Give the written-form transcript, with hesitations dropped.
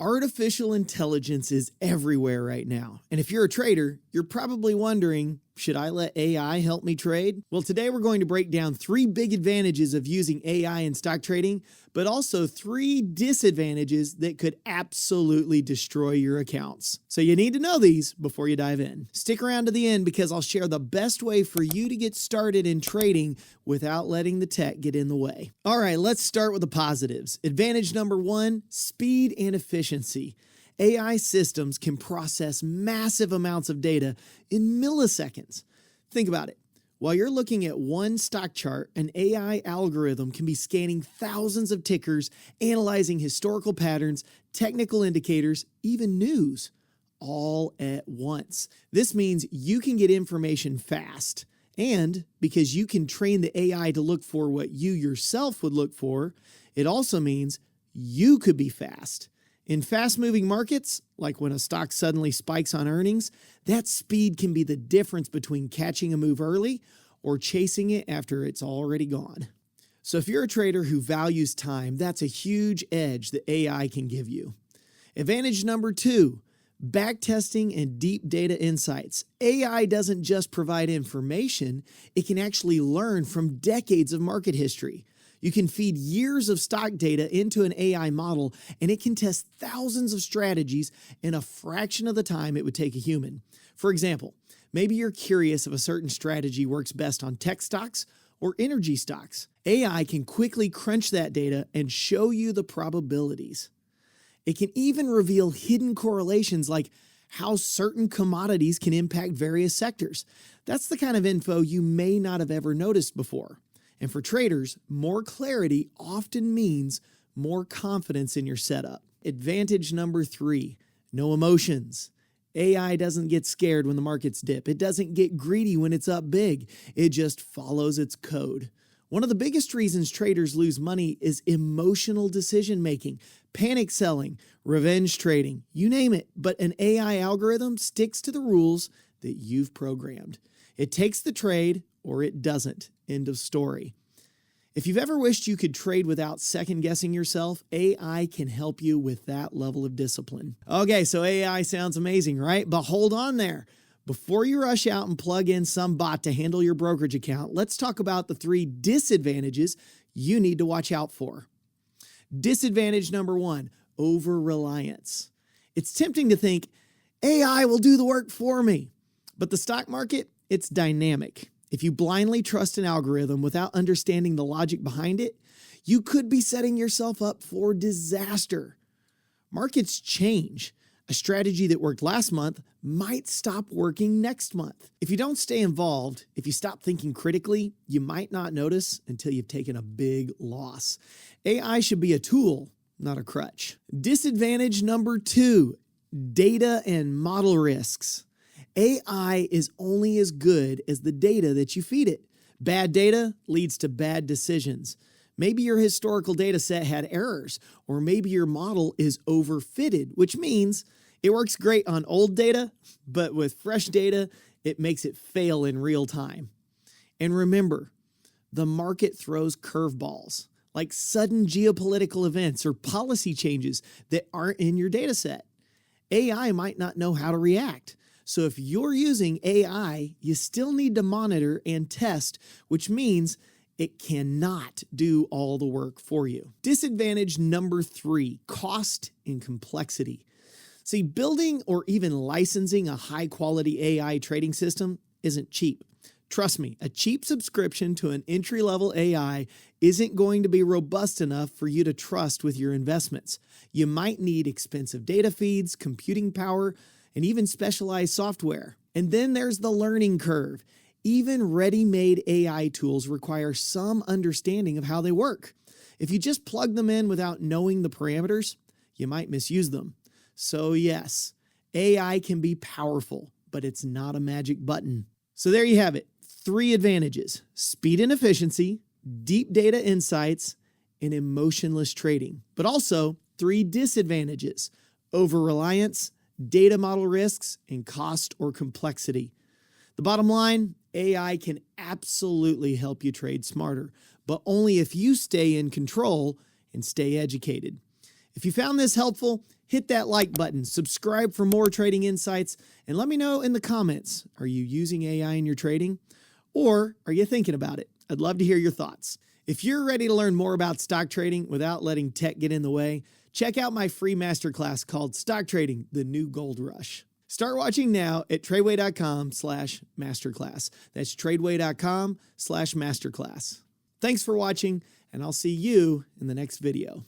Artificial intelligence is everywhere right now. And if you're a trader, you're probably wondering, should I let AI help me trade? Well, today we're going to break down 3 big advantages of using AI in stock trading, but also 3 disadvantages that could absolutely destroy your accounts. So you need to know these before you dive in. Stick around to the end because I'll share the best way for you to get started in trading without letting the tech get in the way. All right, let's start with the positives. Advantage number 1, speed and efficiency. AI systems can process massive amounts of data in milliseconds. Think about it. While you're looking at one stock chart, an AI algorithm can be scanning thousands of tickers, analyzing historical patterns, technical indicators, even news, all at once. This means you can get information fast. And because you can train the AI to look for what you yourself would look for, it also means you could be fast. In fast-moving markets, like when a stock suddenly spikes on earnings, that speed can be the difference between catching a move early or chasing it after it's already gone. So if you're a trader who values time, that's a huge edge that AI can give you. Advantage number 2, backtesting and deep data insights. AI doesn't just provide information, it can actually learn from decades of market history. You can feed years of stock data into an AI model, and it can test thousands of strategies in a fraction of the time it would take a human. For example, maybe you're curious if a certain strategy works best on tech stocks or energy stocks. AI can quickly crunch that data and show you the probabilities. It can even reveal hidden correlations like how certain commodities can impact various sectors. That's the kind of info you may not have ever noticed before. And for traders, more clarity often means more confidence in your setup. Advantage number 3, no emotions. AI doesn't get scared when the markets dip. It doesn't get greedy when it's up big. It just follows its code. One of the biggest reasons traders lose money is emotional decision-making, panic selling, revenge trading, you name it. But an AI algorithm sticks to the rules that you've programmed. It takes the trade or it doesn't. End of story. If you've ever wished you could trade without second-guessing yourself, AI can help you with that level of discipline. Okay, so AI sounds amazing, right? But hold on there. Before you rush out and plug in some bot to handle your brokerage account, let's talk about the 3 disadvantages you need to watch out for. Disadvantage number 1, over-reliance. It's tempting to think, AI will do the work for me. But the stock market, it's dynamic. If you blindly trust an algorithm without understanding the logic behind it, you could be setting yourself up for disaster. Markets change. A strategy that worked last month might stop working next month. If you don't stay involved, if you stop thinking critically, you might not notice until you've taken a big loss. AI should be a tool, not a crutch. Disadvantage number 2, data and model risks. AI is only as good as the data that you feed it. Bad data leads to bad decisions. Maybe your historical data set had errors, or maybe your model is overfitted, which means it works great on old data, but with fresh data, it makes it fail in real time. And remember, the market throws curveballs, like sudden geopolitical events or policy changes that aren't in your data set. AI might not know how to react. So if you're using AI, you still need to monitor and test, which means it cannot do all the work for you. Disadvantage number 3, cost and complexity. See, building or even licensing a high-quality AI trading system isn't cheap. Trust me, a cheap subscription to an entry-level AI isn't going to be robust enough for you to trust with your investments. You might need expensive data feeds, computing power, and even specialized software. And then there's the learning curve. Even ready-made AI tools require some understanding of how they work. If you just plug them in without knowing the parameters, you might misuse them. So yes, AI can be powerful, but it's not a magic button. So there you have it. 3 advantages: speed and efficiency, deep data insights, and emotionless trading. But also 3 disadvantages: over-reliance, data model risks, and cost or complexity. The bottom line, AI can absolutely help you trade smarter, but only if you stay in control and stay educated. If you found this helpful, hit that like button, subscribe for more trading insights, and let me know in the comments, are you using AI in your trading? Or are you thinking about it? I'd love to hear your thoughts. If you're ready to learn more about stock trading without letting tech get in the way, check out my free masterclass called Stock Trading, the New Gold Rush. Start watching now at TRADEway.com/masterclass. That's TRADEway.com/masterclass. Thanks for watching, and I'll see you in the next video.